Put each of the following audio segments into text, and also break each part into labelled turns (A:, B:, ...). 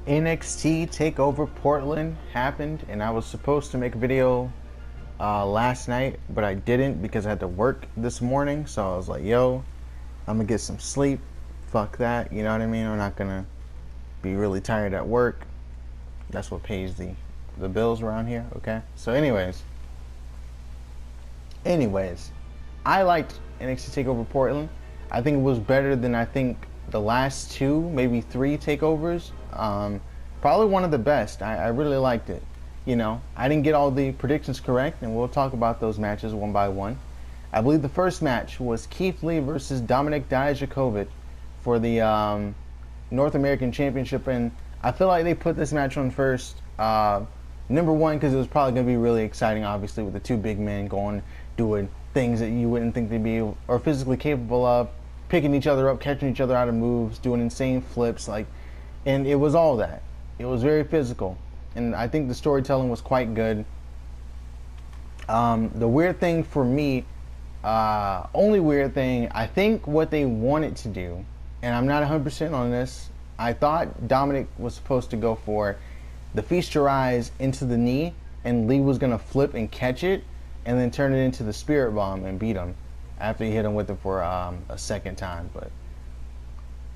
A: NXT Takeover Portland happened, and I was supposed to make a video last night, but I didn't because I had to work this morning. So I was like, yo, I'm gonna get some sleep. Fuck that, you know what I mean? I'm not gonna be really tired at work. That's what pays the bills around here, okay? So anyways, I liked NXT Takeover Portland. I think it was better than I think the last two, maybe three takeovers. Probably one of the best. I really liked it. You know, I didn't get all the predictions correct, and we'll talk about those matches one by one. I believe the first match was Keith Lee versus Dominik Dijakovic for the North American Championship, and I feel like they put this match on first. Number one, because it was probably going to be really exciting, obviously, with the two big men going, doing things that you wouldn't think they'd be or physically capable of, picking each other up, catching each other out of moves, doing insane flips, and it was all that. It was very physical, and I think the storytelling was quite good. The weird thing for me, only weird thing, I think what they wanted to do, and I'm not 100% on this, I thought Dominik was supposed to go for the Feast Your Eyes into the knee, and Lee was going to flip and catch it, and then turn it into the Spirit Bomb and beat him after he hit him with it for a second time. But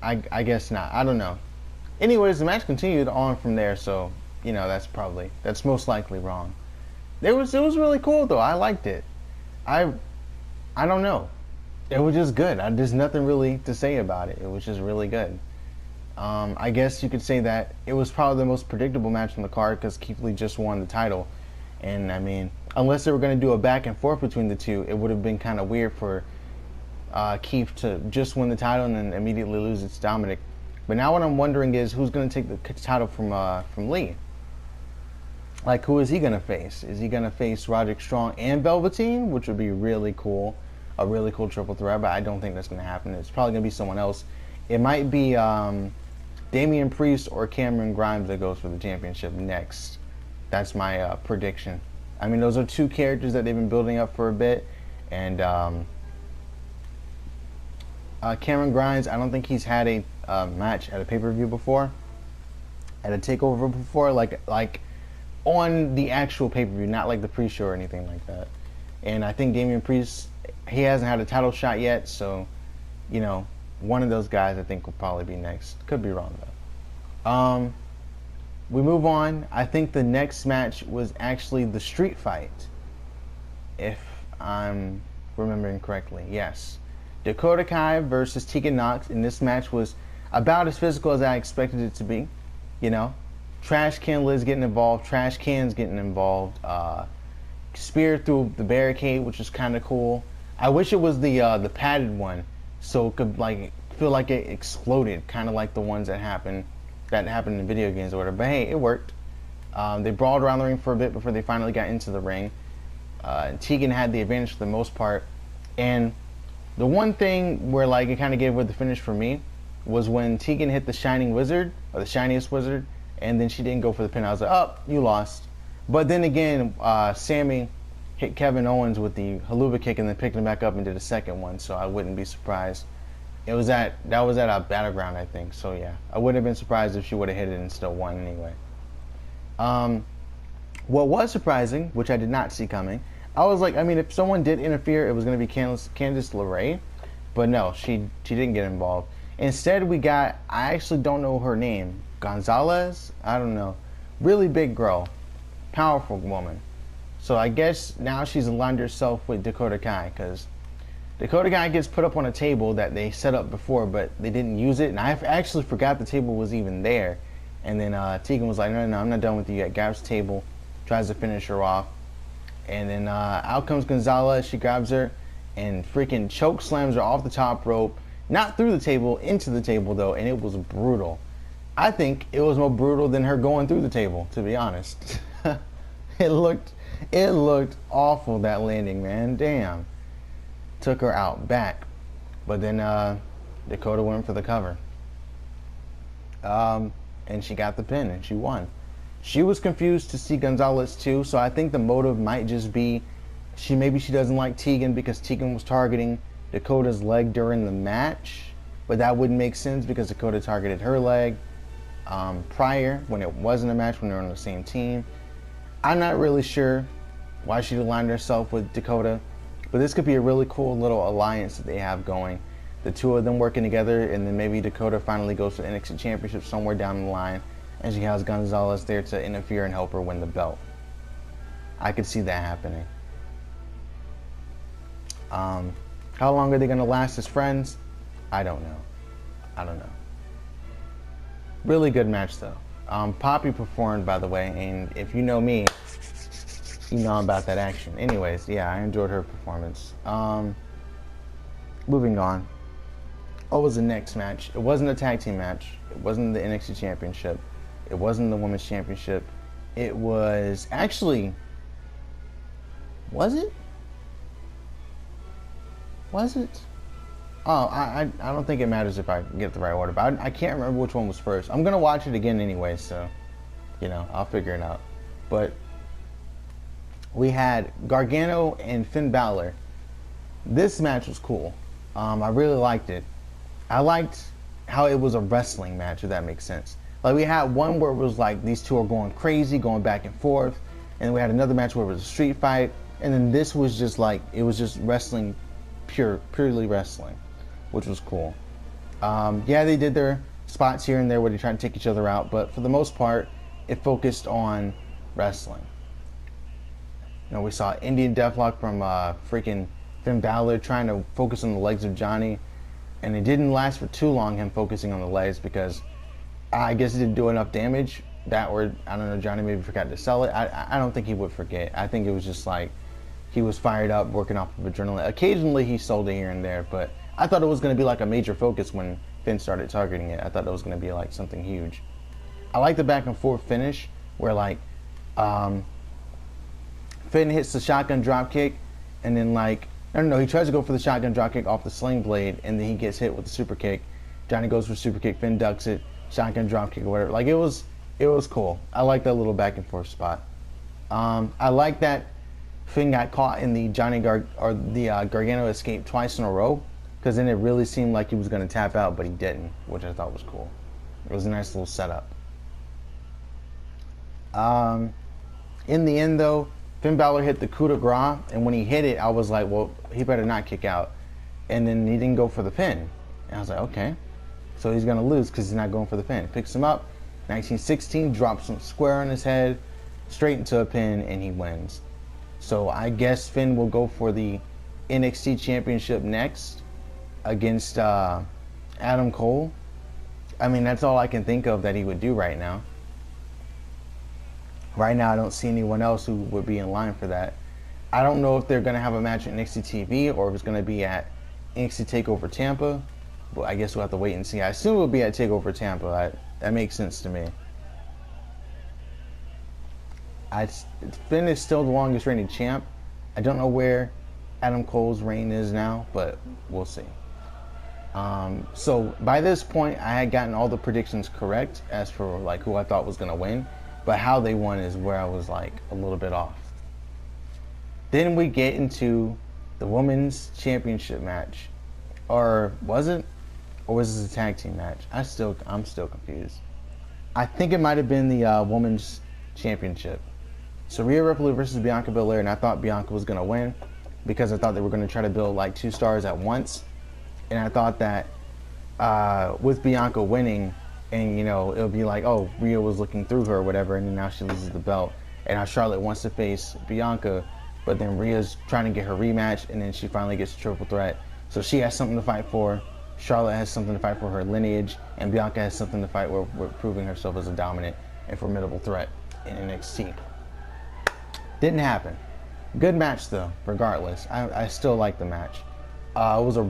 A: I guess not. I don't know. Anyways, the match continued on from there, so, you know, that's most likely wrong. It was really cool, though. I liked it. I don't know. It was just good. There's nothing really to say about it. It was just really good. I guess you could say that it was probably the most predictable match on the card because Keith Lee just won the title. And, I mean, unless they were going to do a back and forth between the two, it would have been kind of weird for Keith to just win the title and then immediately lose it to Dominik. But now what I'm wondering is who's going to take the title from Lee? Like, who is he going to face? Is he going to face Roderick Strong and Velveteen, which would be really cool, a really cool triple threat, but I don't think that's going to happen. It's probably going to be someone else. It might be Damian Priest or Cameron Grimes that goes for the championship next. That's my prediction. I mean, those are two characters that they've been building up for a bit, and Cameron Grimes, I don't think he's had a match at a pay-per-view before, at a takeover before, like on the actual pay-per-view, not like the pre-show or anything like that. And I think Damian Priest, he hasn't had a title shot yet, so, you know, one of those guys I think will probably be next. Could be wrong, though. We move on. I think the next match was actually the street fight, if I'm remembering correctly. Yes. Dakota Kai versus Tegan Nox, and this match was about as physical as I expected it to be. You know, trash can lids getting involved, trash cans getting involved, spear through the barricade, which was kind of cool. I wish it was the padded one, so it could like feel like it exploded, kind of like the ones that happened in video games or whatever. But hey, it worked. They brawled around the ring for a bit before they finally got into the ring. Tegan had the advantage for the most part, and the one thing where like it kind of gave away the finish for me was when Tegan hit the Shining Wizard, or the Shiniest Wizard, and then she didn't go for the pin. I was like, oh, you lost. But then again, Sammy hit Kevin Owens with the haluva kick and then picked him back up and did a second one, so I wouldn't be surprised. That was at a Battleground, I think, so yeah. I wouldn't have been surprised if she would have hit it and still won anyway. What was surprising, which I did not see coming, I was like, I mean, if someone did interfere, it was going to be Candice LeRae, but no, she didn't get involved. Instead, we got, I actually don't know her name, Gonzalez? I don't know. Really big girl. Powerful woman. So I guess now she's aligned herself with Dakota Kai, because Dakota Kai gets put up on a table that they set up before, but they didn't use it, and I actually forgot the table was even there. And then Tegan was like, no, I'm not done with you yet. Grabs the table, tries to finish her off. And then out comes Gonzalez. She grabs her and freaking choke slams her off the top rope. Not through the table, into the table, though, and it was brutal. I think it was more brutal than her going through the table, to be honest. It looked awful, that landing, man. Damn. Took her out back. But then Dakota went for the cover. And she got the pin, and she won. She was confused to see Gonzalez too, so I think the motive might just be maybe she doesn't like Tegan because Tegan was targeting Dakota's leg during the match, but that wouldn't make sense because Dakota targeted her leg. prior, when it wasn't a match, when they were on the same team. I'm not really sure why she aligned herself with Dakota, but this could be a really cool little alliance that they have going. The two of them working together, and then maybe Dakota finally goes to the NXT Championship somewhere down the line, and she has Gonzalez there to interfere and help her win the belt. I could see that happening. How long are they going to last as friends? I don't know. Really good match though. Poppy performed, by the way, and if you know me, you know about that action. Anyways, yeah, I enjoyed her performance. Moving on. What was the next match? It wasn't a tag team match. It wasn't the NXT Championship. It wasn't the Women's Championship. It was actually... Was it? Was it? Oh, I don't think it matters if I get the right order, but I can't remember which one was first. I'm going to watch it again anyway, so, you know, I'll figure it out. But we had Gargano and Finn Balor. This match was cool. I really liked it. I liked how it was a wrestling match, if that makes sense. Like, we had one where it was like these two are going crazy, going back and forth, and we had another match where it was a street fight, and then this was just like, it was just wrestling, purely wrestling, which was cool. Yeah, they did their spots here and there where they tried to take each other out, but for the most part, it focused on wrestling. You know, we saw Indian Deathlock from freaking Finn Balor trying to focus on the legs of Johnny, and it didn't last for too long, him focusing on the legs, because I guess it didn't do enough damage. That, or I don't know, Johnny maybe forgot to sell it. I don't think he would forget. I think it was just like he was fired up, working off of adrenaline. Occasionally he sold it here and there, but I thought it was going to be like a major focus when Finn started targeting it. I thought it was going to be like something huge. I like the back and forth finish where like Finn hits the shotgun drop kick, and then like, I don't know, he tries to go for the shotgun drop kick off the sling blade, and then he gets hit with the super kick. Johnny goes for super kick, Finn ducks it, shotgun drop kick or whatever. Like, it was cool. I like that little back and forth spot. I like that Finn got caught in the Gargano escape twice in a row, because then it really seemed like he was going to tap out, but he didn't, which I thought was cool. It was a nice little setup. In the end, though, Finn Balor hit the coup de grace, and when he hit it, I was like, well, he better not kick out. And then he didn't go for the pin. And I was like, okay. So he's going to lose because he's not going for the pin. Picks him up, 1916, drops him square on his head, straight into a pin, and he wins. So I guess Finn will go for the NXT Championship next against Adam Cole. I mean, that's all I can think of that he would do right now. Right now, I don't see anyone else who would be in line for that. I don't know if they're going to have a match at NXT TV or if it's going to be at NXT Takeover Tampa. But I guess we'll have to wait and see. I assume it will be at Takeover Tampa. That makes sense to me. Finn is still the longest reigning champ. I don't know where Adam Cole's reign is now, but we'll see. So by this point, I had gotten all the predictions correct as for like who I thought was going to win. But how they won is where I was like a little bit off. Then we get into the Women's Championship match. Or was it? Or was this a tag team match? I'm still confused. I think it might have been the Women's Championship. So Rhea Ripley versus Bianca Belair, and I thought Bianca was going to win because I thought they were going to try to build like 2 stars at once. And I thought that with Bianca winning, and, you know, it'll be like, oh, Rhea was looking through her or whatever, and then now she loses the belt. And now Charlotte wants to face Bianca, but then Rhea's trying to get her rematch, and then she finally gets a triple threat. So she has something to fight for. Charlotte has something to fight for her lineage, and Bianca has something to fight with proving herself as a dominant and formidable threat in NXT. Didn't happen. Good match, though, regardless. I still like the match. It was a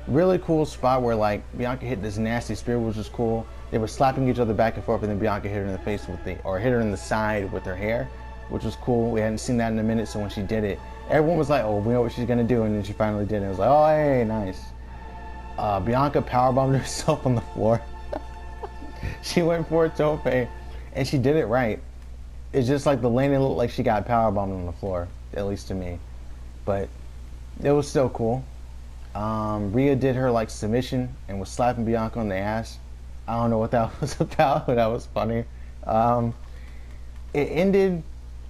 A: really cool spot where, like, Bianca hit this nasty spear, which was cool. They were slapping each other back and forth, and then Bianca hit her in the face or hit her in the side with her hair, which was cool. We hadn't seen that in a minute, so when she did it, everyone was like, oh, we know what she's going to do, and then she finally did it. It was like, oh, hey, nice. Bianca powerbombed herself on the floor. She went for a tope, and she did it right. It's just like the landing looked like she got powerbombed on the floor, at least to me. But it was still cool. Rhea did her like submission and was slapping Bianca on the ass. I don't know what that was about, but that was funny. Um, it ended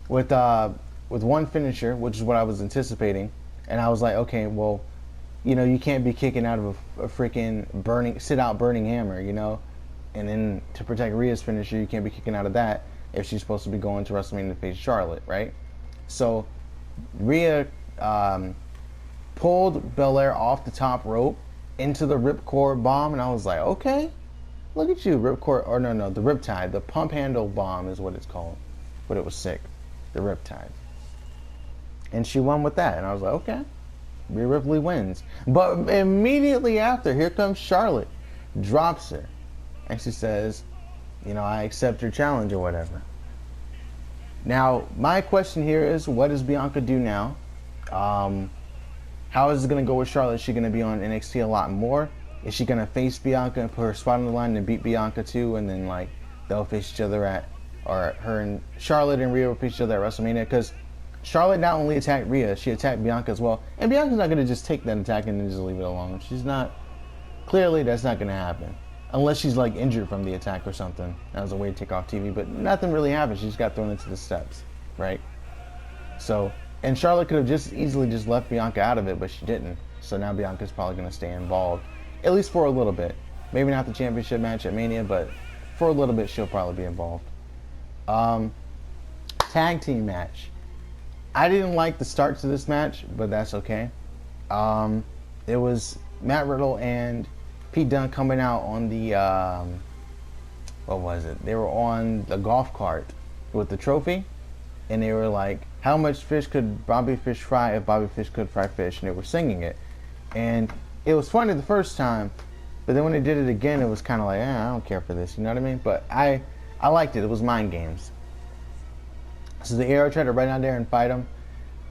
A: with one finisher, which is what I was anticipating, and I was like, okay, well, you can't be kicking out of a freaking sit out burning hammer, and then to protect Rhea's finisher, you can't be kicking out of that if she's supposed to be going to WrestleMania to face Charlotte, right? So Rhea pulled Belair off the top rope into the ripcord bomb, and I was like, okay, look at you, ripcord, or no, the riptide, the pump handle bomb is what it's called, but it was sick, the riptide, and she won with that, and I was like, okay, Rhea Ripley wins, but immediately after, here comes Charlotte, drops her, and she says, I accept your challenge or whatever. Now, my question here is, what does Bianca do now? How is it going to go with Charlotte? Is she going to be on NXT a lot more? Is she going to face Bianca and put her spot on the line and beat Bianca too? And then, they'll face each other or her and Charlotte and Rhea will face each other at WrestleMania? Because Charlotte not only attacked Rhea, she attacked Bianca as well. And Bianca's not going to just take that attack and then just leave it alone. She's not. Clearly, that's not going to happen. Unless she's, injured from the attack or something. That was a way to take off TV. But nothing really happened. She just got thrown into the steps, right? So, and Charlotte could have just easily just left Bianca out of it, but she didn't. So now Bianca's probably going to stay involved, at least for a little bit. Maybe not the championship match at Mania, but for a little bit she'll probably be involved. Tag team match. I didn't like the start to this match, but that's okay. It was Matt Riddle and Pete Dunne coming out on the, what was it? They were on the golf cart with the trophy. And they were like, how much fish could Bobby Fish fry if Bobby Fish could fry fish? And they were singing it. And it was funny the first time, but then when they did it again, it was kind of like, I don't care for this, you know what I mean? But I liked it. It was mind games. So the Arrow tried to run out there and fight him,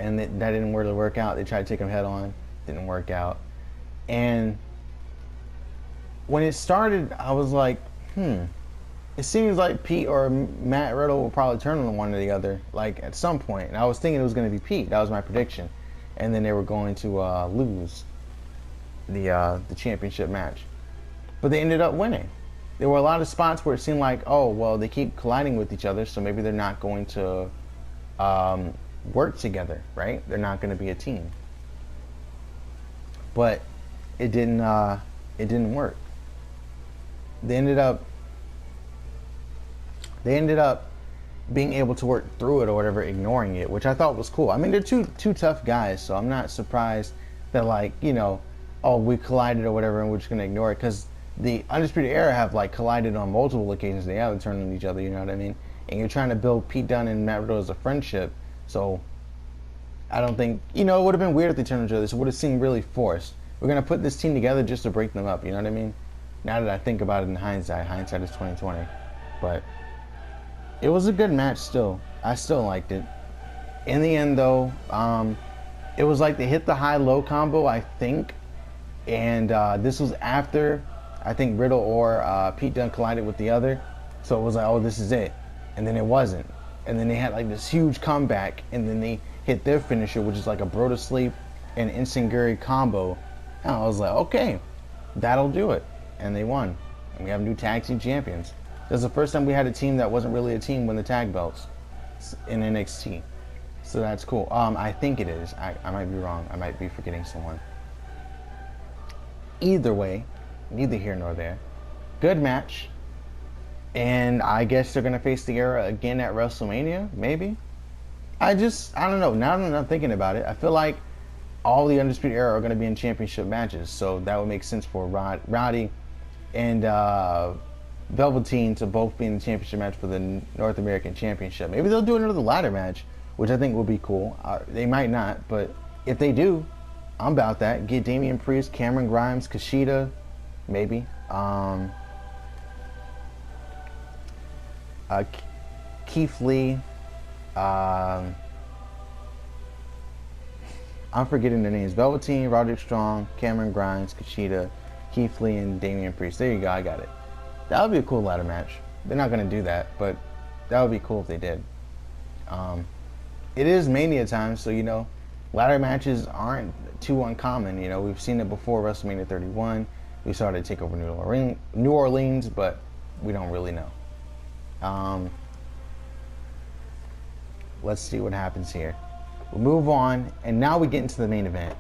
A: and that didn't really work out. They tried to take him head on. Didn't work out. And when it started, I was like, it seems like Pete or Matt Riddle will probably turn on one or the other, at some point. And I was thinking it was going to be Pete. That was my prediction. And then they were going to lose the championship match. But they ended up winning. There were a lot of spots where it seemed like, oh, well, they keep colliding with each other, so maybe they're not going to work together, right? They're not going to be a team. But it didn't work. They ended up being able to work through it or whatever, ignoring it, which I thought was cool. I mean, they're two tough guys, so I'm not surprised that we collided or whatever and we're just going to ignore it, because the Undisputed Era have collided on multiple occasions. They haven't turned on each other, you know what I mean? And you're trying to build Pete Dunne and Matt Riddle as a friendship, so I don't think, it would have been weird if they turned on each other, so it would have seemed really forced. We're going to put this team together just to break them up, you know what I mean? Now that I think about it in hindsight is 2020, but it was a good match still. I still liked it. In the end, though, it was they hit the high-low combo, I think. And this was after, I think, Riddle or Pete Dunne collided with the other. So it was oh, this is it. And then it wasn't. And then they had this huge comeback. And then they hit their finisher, which is a bro to sleep and Enziguri combo. And I was like, okay, that'll do it. And they won. And we have new tag team champions. This is the first time we had a team that wasn't really a team win the tag belts in NXT. So that's cool. I think it is. I might be wrong. I might be forgetting someone. Either way, neither here nor there. Good match. And I guess they're going to face the Era again at WrestleMania, maybe? I don't know. Now that I'm thinking about it, I feel like all the Undisputed Era are going to be in championship matches. So that would make sense for Roddy and Velveteen to both be in the championship match for the North American Championship. Maybe they'll do another ladder match, which I think will be cool. They might not, but if they do, I'm about that. Get Damian Priest, Cameron Grimes, Kushida, maybe. Keith Lee. I'm forgetting their names. Velveteen, Roderick Strong, Cameron Grimes, Kushida, Keith Lee, and Damian Priest. There you go, I got it. That would be a cool ladder match. They're not going to do that, but that would be cool if they did. It is Mania time, so, ladder matches aren't too uncommon. We've seen it before WrestleMania 31. We saw it at Takeover New Orleans, but we don't really know. Let's see what happens here. We'll move on, and now we get into the main event.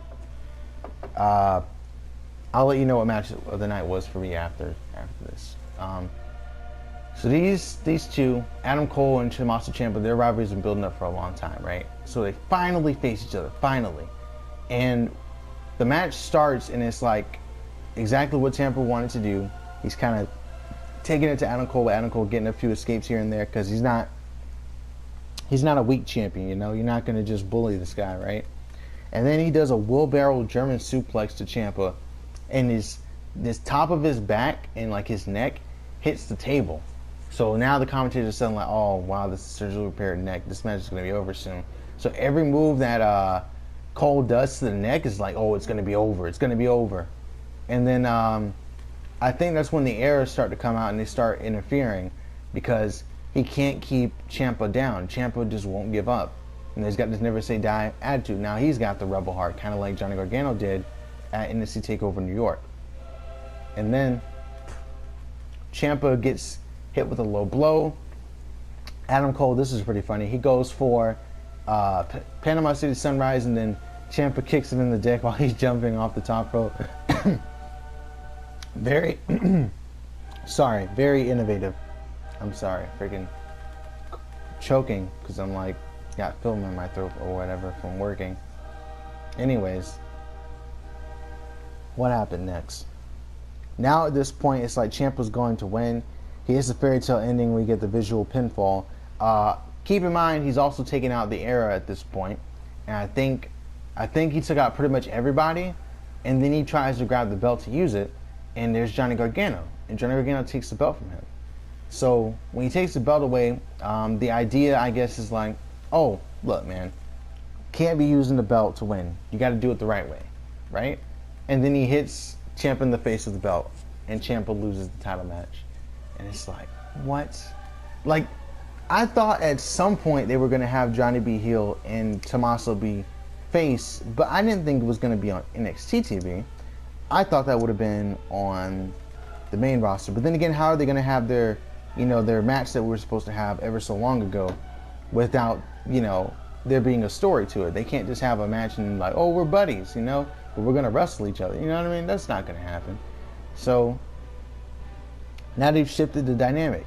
A: I'll let you know what match of the night was for me after this. So these two, Adam Cole and Tommaso Ciampa, their rivalry's been building up for a long time, right? So they finally face each other, finally. And the match starts, and it's like exactly what Ciampa wanted to do. He's kind of taking it to Adam Cole, Adam Cole getting a few escapes here and there because he's not a weak champion, you know? You're not going to just bully this guy, right? And then he does a wheelbarrow German suplex to Ciampa, and this top of his back and like his neck hits the table. So now the commentators are saying like, oh wow, this is surgically repaired neck. This match is going to be over soon. So every move that Cole does to the neck is like, oh, it's going to be over. It's going to be over. And then I think that's when the errors start to come out and they start interfering because he can't keep Ciampa down. Ciampa just won't give up. And he's got this never say die attitude. Now he's got the rebel heart, kind of like Johnny Gargano did at NXT Takeover New York. And then Ciampa gets hit with a low blow. Adam Cole, this is pretty funny. He goes for Panama City Sunrise, and then Ciampa kicks him in the dick while he's jumping off the top rope. Very, very innovative. I'm sorry, freaking choking because I'm like got film in my throat or whatever from working. Anyways, what happened next? Now at this point, it's like Ciampa's going to win. He has a fairy tale ending. We get the visual pinfall. Keep in mind, he's also taking out the Era at this point, and I think he took out pretty much everybody. And then he tries to grab the belt to use it, and there's Johnny Gargano, and Johnny Gargano takes the belt from him. So when he takes the belt away, the idea, I guess, is like, oh, look, man, can't be using the belt to win. You got to do it the right way, right? And then he hits Ciampa in the face with the belt, and Ciampa loses the title match. And it's like, what? Like, I thought at some point they were going to have Johnny be heel and Tommaso be face, but I didn't think it was going to be on NXT TV. I thought that would have been on the main roster. But then again, how are they going to have their match that we were supposed to have ever so long ago without, there being a story to it? They can't just have a match and like, oh, we're buddies, but we're going to wrestle each other. You know what I mean? That's not going to happen. So now they've shifted the dynamic.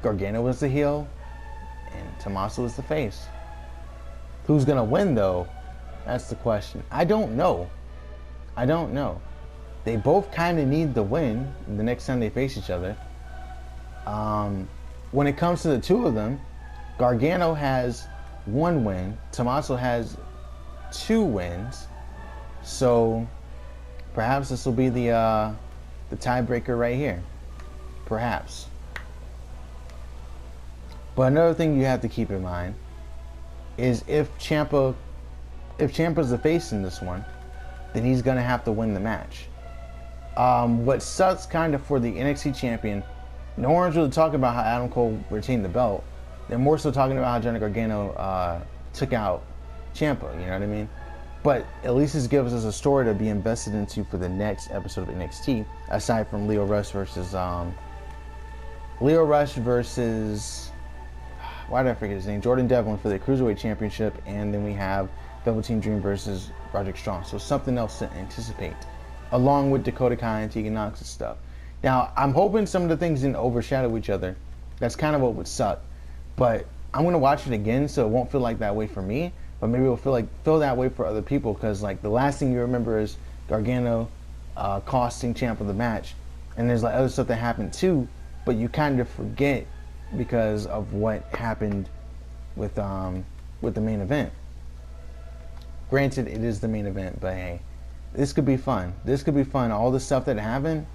A: Gargano was the heel and Tommaso was the face. Who's going to win, though? That's the question. I don't know. They both kind of need the win the next time they face each other. When it comes to the two of them, Gargano has 1 win. Tommaso has 2 wins. So perhaps this will be the tiebreaker right here. Perhaps. But another thing you have to keep in mind is if Ciampa's the face in this one, then he's going to have to win the match. What sucks kind of for the NXT champion, no one's really talking about how Adam Cole retained the belt. They're more so talking about how Johnny Gargano took out Ciampa, you know what I mean? But at least this gives us a story to be invested into for the next episode of NXT, aside from Lio Rush versus why did I forget his name? Jordan Devlin for the Cruiserweight Championship, and then we have Velveteen Dream versus Roderick Strong. So something else to anticipate, along with Dakota Kai and Tegan Nox and stuff. Now, I'm hoping some of the things didn't overshadow each other. That's kind of what would suck. But I'm going to watch it again, so it won't feel like that way for me. But maybe it'll feel that way for other people, because like the last thing you remember is Gargano costing Ciampa the match, and there's like other stuff that happened too, but you kind of forget because of what happened with the main event. Granted, it is the main event, but hey, this could be fun. This could be fun. All the stuff that happened,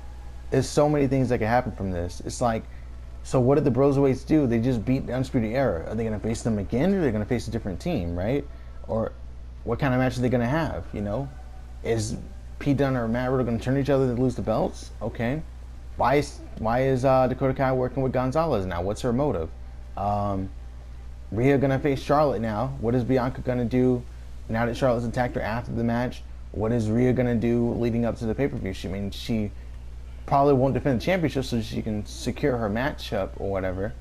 A: there's so many things that could happen from this. It's like, so what did the Broserweights do? They just beat the Undisputed Era. Are they going to face them again, or are they going to face a different team, right? Or what kind of match are they going to have, Is Pete Dunne or Matt Riddle going to turn each other to lose the belts? Okay. Why is Dakota Kai working with Gonzalez now? What's her motive? Rhea going to face Charlotte now. What is Bianca going to do now that Charlotte's attacked her after the match? What is Rhea going to do leading up to the pay-per-view? She probably won't defend the championship so she can secure her matchup or whatever.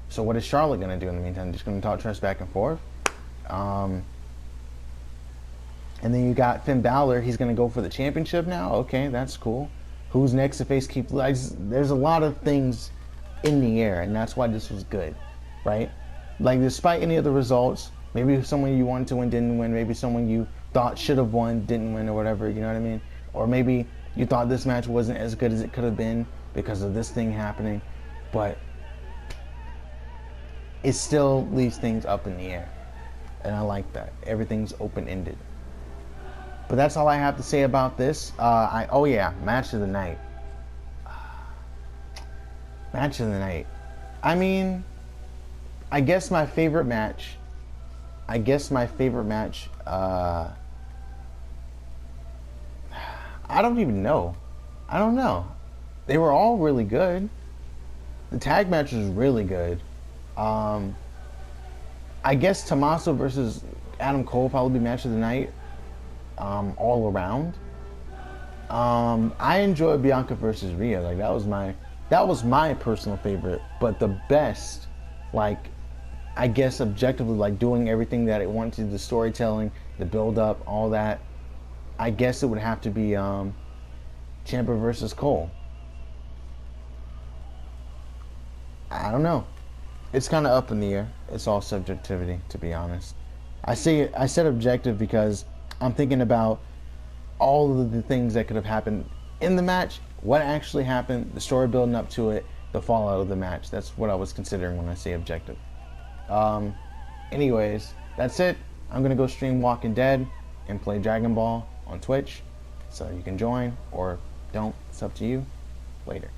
A: So what is Charlotte going to do in the meantime? Just going to talk trash back and forth? And then you got Finn Balor. He's going to go for the championship now. Okay, that's cool. Who's next to face Keith Lee? There's a lot of things in the air, and that's why this was good, right? Like, despite any of the results, maybe someone you wanted to win didn't win. Maybe someone you thought should have won didn't win or whatever, you know what I mean? Or maybe you thought this match wasn't as good as it could have been because of this thing happening. But it still leaves things up in the air. And I like that. Everything's open-ended. But that's all I have to say about this. Oh yeah, match of the night. Match of the night. I mean, I guess my favorite match. I don't even know. I don't know. They were all really good. The tag match was really good. I guess Tommaso versus Adam Cole probably be match of the night. All around. I enjoyed Bianca versus Rhea. Like, that was my personal favorite. But the best, like, I guess objectively, like doing everything that it wanted, the storytelling, the build up, all that, I guess it would have to be Ciampa versus Cole. I don't know. It's kind of up in the air. It's all subjectivity, to be honest. I said objective because I'm thinking about all of the things that could have happened in the match, what actually happened, the story building up to it, the fallout of the match. That's what I was considering when I say objective. Anyways, that's it. I'm gonna go stream Walking Dead and play Dragon Ball on Twitch, so you can join or don't. It's up to you. Later.